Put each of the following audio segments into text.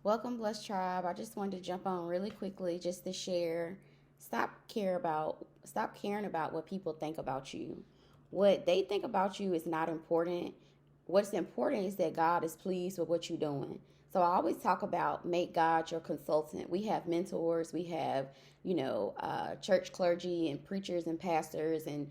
Welcome, Blessed Tribe. I just wanted to jump on really quickly just to share. Stop caring about what people think about you. What they think about you is not important. What's important is that God is pleased with what you're doing. So I always talk about make God your consultant. We have mentors, we have, church clergy and preachers and pastors and,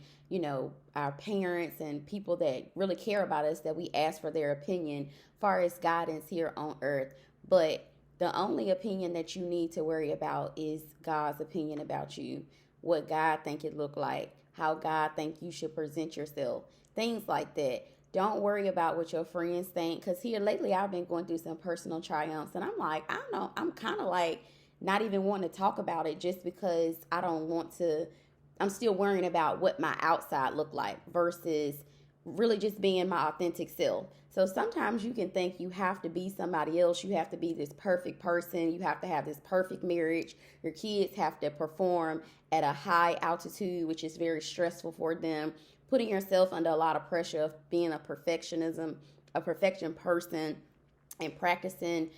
our parents and people that really care about us that we ask for their opinion far as guidance here on earth. But the only opinion that you need to worry about is God's opinion about you. What God think it look like, how God think you should present yourself, things like that. Don't worry about what your friends think. Because here lately, I've been going through some personal triumphs, and I'm like, I don't know, I'm kind of like not even wanting to talk about it just because I don't want to. I'm still worrying about what my outside look like versus really just being my authentic self. So sometimes you can think you have to be somebody else. You have to be this perfect person. You have to have this perfect marriage. Your kids have to perform at a high altitude, which is very stressful for them. Putting yourself under a lot of pressure of being a perfection person, and practicing,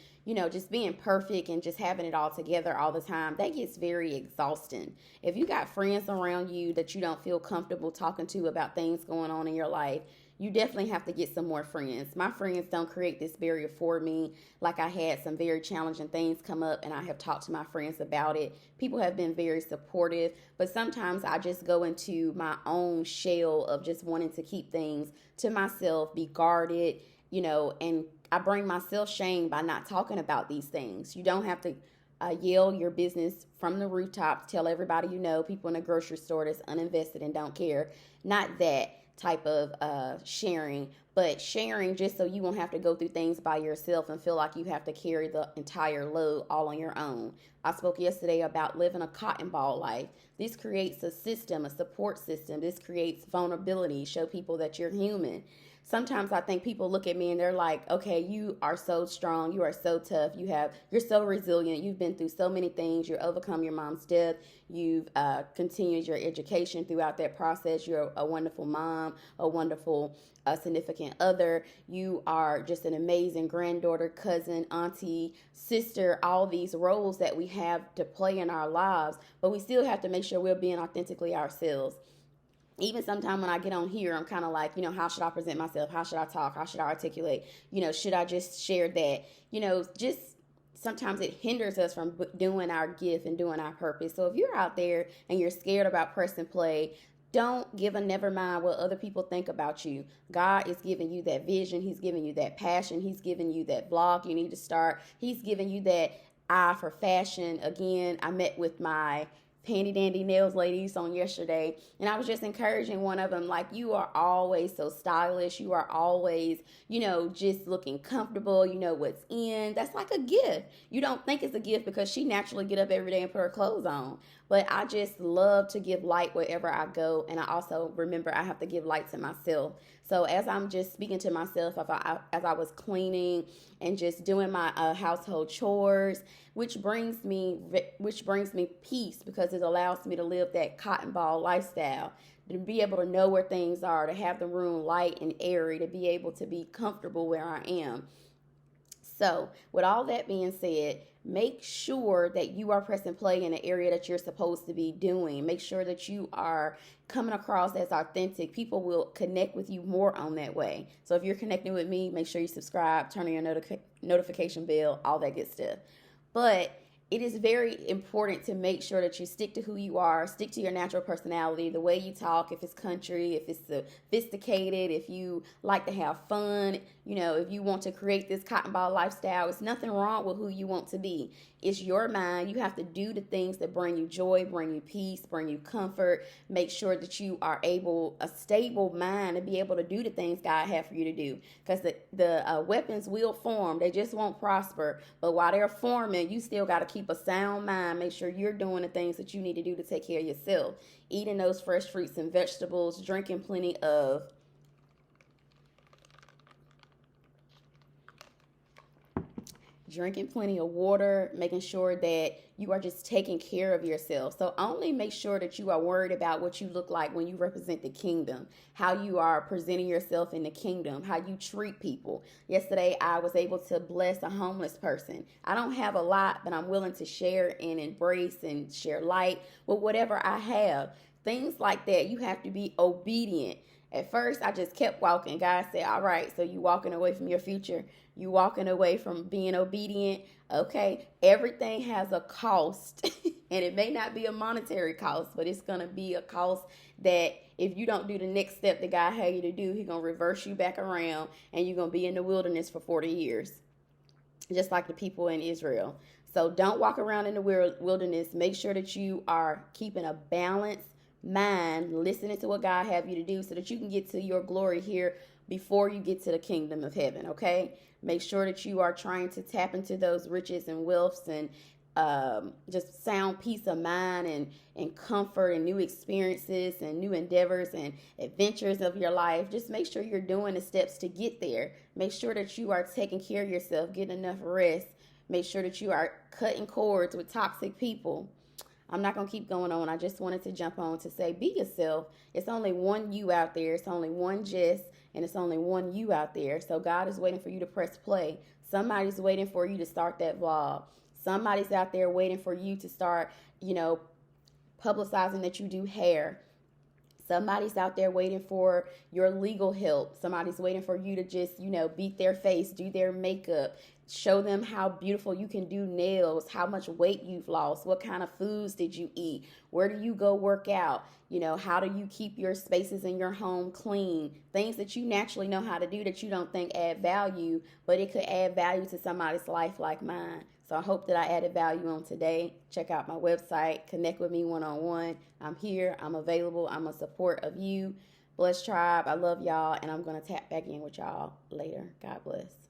just being perfect and just having it all together all the time, that gets very exhausting. If you got friends around you that you don't feel comfortable talking to about things going on in your life, you definitely have to get some more friends. My friends don't create this barrier for me. Like I had some very challenging things come up and I have talked to my friends about it. People have been very supportive, but sometimes I just go into my own shell of just wanting to keep things to myself, be guarded, and I bring myself shame by not talking about these things. You don't have to yell your business from the rooftops, tell everybody you know, people in the grocery store that's uninvested and don't care. Not that type of sharing, but sharing just so you won't have to go through things by yourself and feel like you have to carry the entire load all on your own. I spoke yesterday about living a cotton ball life. This creates a system, a support system. This creates vulnerability, show people that you're human. Sometimes I think people look at me and they're like, okay, you are so strong, you are so tough, you're so resilient, you've been through so many things, you've overcome your mom's death, you've continued your education throughout that process, you're a wonderful mom, a wonderful significant other, you are just an amazing granddaughter, cousin, auntie, sister, all these roles that we have to play in our lives, but we still have to make sure we're being authentically ourselves. Even sometimes when I get on here, I'm kind of like, how should I present myself? How should I talk? How should I articulate? Should I just share that? Just sometimes it hinders us from doing our gift and doing our purpose. So if you're out there and you're scared about press and play, don't give a never mind what other people think about you. God is giving you that vision. He's giving you that passion. He's giving you that blog you need to start. He's giving you that eye for fashion. Again, I met with my handy dandy nails ladies on yesterday, and I was just encouraging one of them, like, you are always so stylish, you are always, just looking comfortable, you know what's in. That's like a gift. You don't think it's a gift because she naturally get up every day and put her clothes on, but I just love to give light wherever I go, and I also remember I have to give light to myself. So as I'm just speaking to myself, as I was cleaning and just doing my household chores, which brings me peace because it allows me to live that cotton ball lifestyle, to be able to know where things are, to have the room light and airy, to be able to be comfortable where I am. So, with all that being said, make sure that you are pressing play in the area that you're supposed to be doing. Make sure that you are coming across as authentic. People will connect with you more on that way. So, if you're connecting with me, make sure you subscribe, turn on your notification bell, all that good stuff. But it is very important to make sure that you stick to who you are, stick to your natural personality, the way you talk, if it's country, if it's sophisticated, if you like to have fun, if you want to create this cotton ball lifestyle, it's nothing wrong with who you want to be. It's your mind. You have to do the things that bring you joy, bring you peace, bring you comfort. Make sure that you are a stable mind to be able to do the things God has for you to do. Because the weapons will form. They just won't prosper. But while they're forming, you still got to keep a sound mind. Make sure you're doing the things that you need to do to take care of yourself. Eating those fresh fruits and vegetables, drinking plenty of drinking plenty of water, making sure that you are just taking care of yourself. So only make sure that you are worried about what you look like when you represent the kingdom, how you are presenting yourself in the kingdom, how you treat people. Yesterday, I was able to bless a homeless person. I don't have a lot, but I'm willing to share and embrace and share light with whatever I have. Things like that, you have to be obedient. At first, I just kept walking. God said, all right, so you walking away from your future. You walking away from being obedient. Okay, everything has a cost. And it may not be a monetary cost, but it's going to be a cost that if you don't do the next step that God had you to do, he's going to reverse you back around and you're going to be in the wilderness for 40 years, just like the people in Israel. So don't walk around in the wilderness. Make sure that you are keeping a balanced mind, listening to what God have you to do so that you can get to your glory here before you get to the kingdom of heaven, okay? Make sure that you are trying to tap into those riches and wealths and just sound peace of mind and comfort and new experiences and new endeavors and adventures of your life. Just make sure you're doing the steps to get there. Make sure that you are taking care of yourself, getting enough rest. Make sure that you are cutting cords with toxic people. I'm not going to keep going on. I just wanted to jump on to say, be yourself. It's only one you out there. It's only one Jess, and it's only one you out there. So God is waiting for you to press play. Somebody's waiting for you to start that vlog. Somebody's out there waiting for you to start, publicizing that you do hair. Somebody's out there waiting for your legal help. Somebody's waiting for you to just, beat their face, do their makeup, show them how beautiful you can do nails, how much weight you've lost, what kind of foods did you eat, where do you go work out, how do you keep your spaces in your home clean, things that you naturally know how to do that you don't think add value, but it could add value to somebody's life like mine. So I hope that I added value on today. Check out my website, connect with me one-on-one. I'm here, I'm available, I'm a support of you. Bless Tribe, I love y'all, and I'm going to tap back in with y'all later. God bless.